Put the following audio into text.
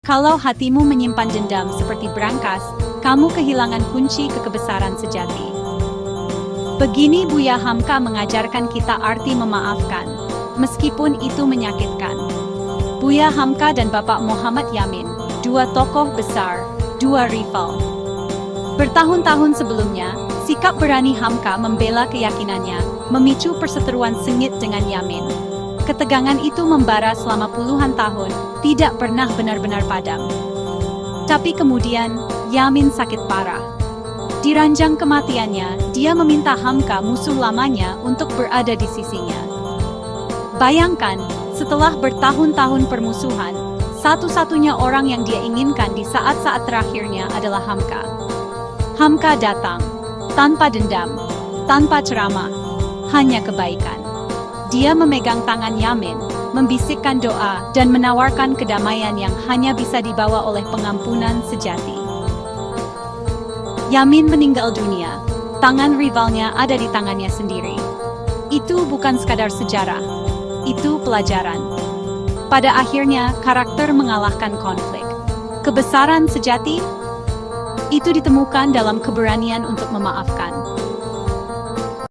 Kalau hatimu menyimpan dendam seperti berangkas, kamu kehilangan kunci kebesaran sejati. Begini Buya Hamka mengajarkan kita arti memaafkan, meskipun itu menyakitkan. Buya Hamka dan Bapak Muhammad Yamin, dua tokoh besar, dua rival. Bertahun-tahun sebelumnya, sikap berani Hamka membela keyakinannya, memicu perseteruan sengit dengan Yamin. Ketegangan itu membara selama puluhan tahun, tidak pernah benar-benar padam. Tapi kemudian, Yamin sakit parah. Di ranjang kematiannya, dia meminta Hamka, musuh lamanya, untuk berada di sisinya. Bayangkan, setelah bertahun-tahun permusuhan, satu-satunya orang yang dia inginkan di saat-saat terakhirnya adalah Hamka. Hamka datang, tanpa dendam, tanpa ceramah, hanya kebaikan. Dia memegang tangan Yamin, membisikkan doa, dan menawarkan kedamaian yang hanya bisa dibawa oleh pengampunan sejati. Yamin meninggal dunia, tangan rivalnya ada di tangannya sendiri. Itu bukan sekadar sejarah, itu pelajaran. Pada akhirnya, karakter mengalahkan konflik. Kebesaran sejati itu ditemukan dalam keberanian untuk memaafkan.